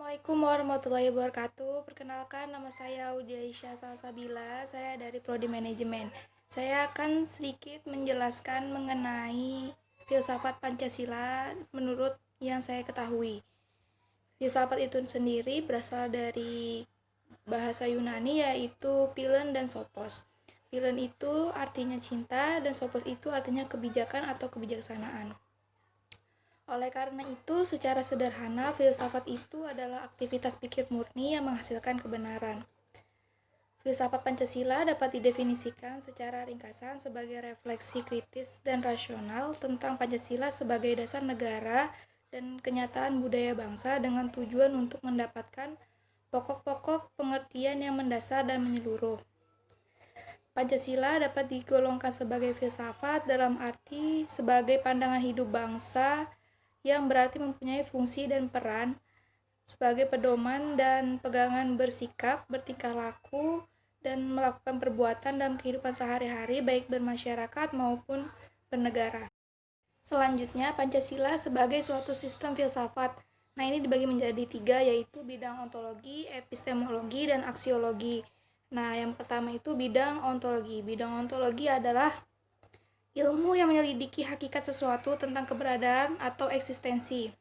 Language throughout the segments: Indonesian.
Assalamualaikum warahmatullahi wabarakatuh. Perkenalkan, nama saya Audia Isya Salsabila. Saya dari Prodi Manajemen. Saya akan sedikit menjelaskan mengenai filsafat Pancasila menurut yang saya ketahui. Filsafat itu sendiri berasal dari bahasa Yunani, yaitu philen dan sophos. Philen itu artinya cinta dan sophos itu artinya kebijakan atau kebijaksanaan. Oleh karena itu, secara sederhana, filsafat itu adalah aktivitas pikir murni yang menghasilkan kebenaran. Filsafat Pancasila dapat didefinisikan secara ringkasan sebagai refleksi kritis dan rasional tentang Pancasila sebagai dasar negara dan kenyataan budaya bangsa dengan tujuan untuk mendapatkan pokok-pokok pengertian yang mendasar dan menyeluruh. Pancasila dapat digolongkan sebagai filsafat dalam arti sebagai pandangan hidup bangsa yang berarti mempunyai fungsi dan peran sebagai pedoman dan pegangan bersikap, bertingkah laku, dan melakukan perbuatan dalam kehidupan sehari-hari baik bermasyarakat maupun bernegara. Selanjutnya, Pancasila sebagai suatu sistem filsafat. Nah, ini dibagi menjadi 3, yaitu bidang ontologi, epistemologi, dan aksiologi. Nah, yang pertama itu bidang ontologi. Bidang ontologi adalah ilmu yang menyelidiki hakikat sesuatu tentang keberadaan atau eksistensi.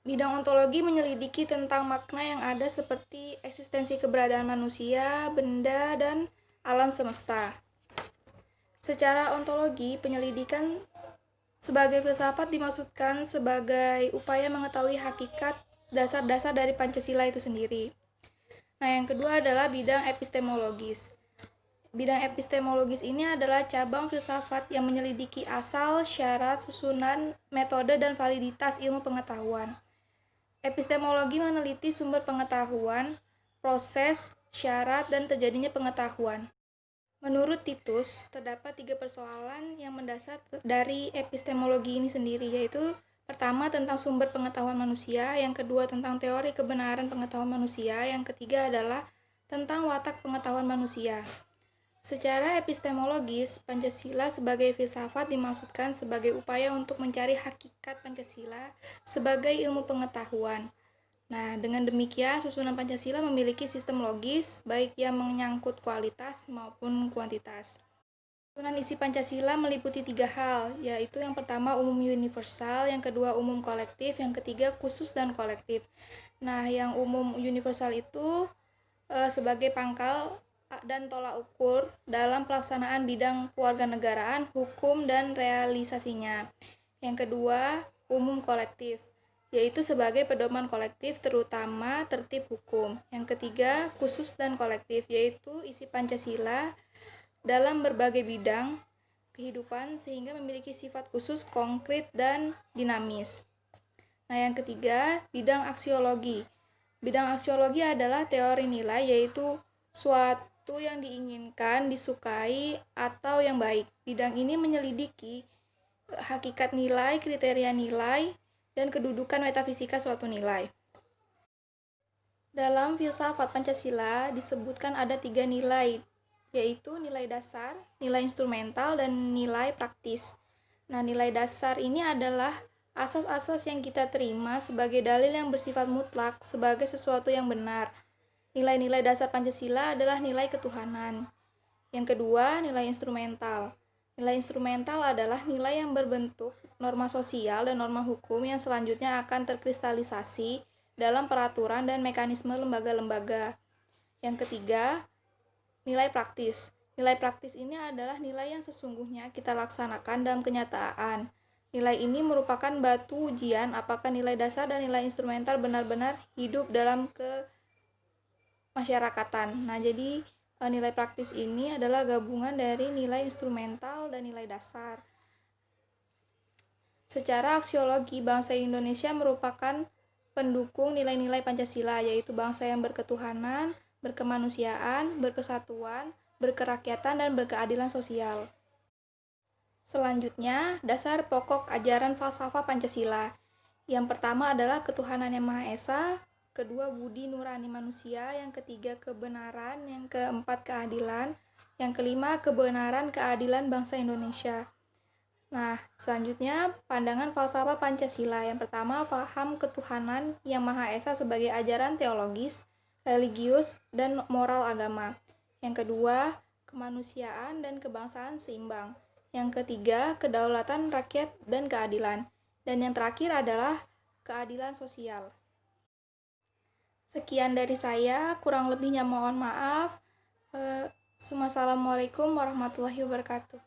Bidang ontologi menyelidiki tentang makna yang ada seperti eksistensi keberadaan manusia, benda, dan alam semesta. Secara ontologi, penyelidikan sebagai filsafat dimaksudkan sebagai upaya mengetahui hakikat dasar-dasar dari Pancasila itu sendiri. Nah, yang kedua adalah bidang epistemologis. Bidang epistemologis ini adalah cabang filsafat yang menyelidiki asal, syarat, susunan, metode, dan validitas ilmu pengetahuan. Epistemologi meneliti sumber pengetahuan, proses, syarat, dan terjadinya pengetahuan. Menurut Titus, terdapat 3 persoalan yang mendasar dari epistemologi ini sendiri, yaitu pertama tentang sumber pengetahuan manusia, yang kedua tentang teori kebenaran pengetahuan manusia, yang ketiga adalah tentang watak pengetahuan manusia. Secara epistemologis, Pancasila sebagai filsafat dimaksudkan sebagai upaya untuk mencari hakikat Pancasila sebagai ilmu pengetahuan. Nah, dengan demikian susunan Pancasila memiliki sistem logis, baik yang menyangkut kualitas maupun kuantitas. Susunan isi Pancasila meliputi 3 hal, yaitu yang pertama umum universal, yang kedua umum kolektif, yang ketiga khusus dan kolektif. Nah, yang umum universal itu sebagai pangkal dan tolak ukur dalam pelaksanaan bidang kewarganegaraan, hukum, dan realisasinya. Yang kedua, umum kolektif, yaitu sebagai pedoman kolektif terutama tertib hukum. Yang ketiga, khusus dan kolektif, yaitu isi Pancasila dalam berbagai bidang kehidupan sehingga memiliki sifat khusus, konkret, dan dinamis. Nah, yang ketiga, bidang aksiologi. Bidang aksiologi adalah teori nilai, yaitu suatu yang diinginkan, disukai, atau yang baik. Bidang ini menyelidiki hakikat nilai, kriteria nilai, dan kedudukan metafisika suatu nilai. Dalam filsafat Pancasila disebutkan ada 3 nilai, yaitu nilai dasar, nilai instrumental, dan nilai praktis. Nah, nilai dasar ini adalah asas-asas yang kita terima sebagai dalil yang bersifat mutlak sebagai sesuatu yang benar. Nilai-nilai dasar Pancasila adalah nilai ketuhanan. Yang kedua, nilai instrumental. Nilai instrumental adalah nilai yang berbentuk norma sosial dan norma hukum yang selanjutnya akan terkristalisasi dalam peraturan dan mekanisme lembaga-lembaga. Yang ketiga, nilai praktis. Nilai praktis ini adalah nilai yang sesungguhnya kita laksanakan dalam kenyataan. Nilai ini merupakan batu ujian apakah nilai dasar dan nilai instrumental benar-benar hidup dalam kemasyarakatan. Nah, jadi nilai praktis ini adalah gabungan dari nilai instrumental dan nilai dasar. Secara aksiologi, bangsa Indonesia merupakan pendukung nilai-nilai Pancasila, yaitu bangsa yang berketuhanan, berkemanusiaan, berpersatuan, berkerakyatan, dan berkeadilan sosial. Selanjutnya, dasar pokok ajaran falsafah Pancasila. Yang pertama adalah ketuhanan yang Maha Esa, kedua budi nurani manusia, yang ketiga kebenaran, yang keempat keadilan, yang kelima kebenaran keadilan bangsa Indonesia. Nah, selanjutnya pandangan falsafah Pancasila. Yang pertama, paham ketuhanan yang Maha Esa sebagai ajaran teologis, religius, dan moral agama. Yang kedua, kemanusiaan dan kebangsaan seimbang. Yang ketiga, kedaulatan rakyat dan keadilan. Dan yang terakhir adalah keadilan sosial. Sekian dari saya, kurang lebihnya mohon maaf. Assalamualaikum warahmatullahi wabarakatuh.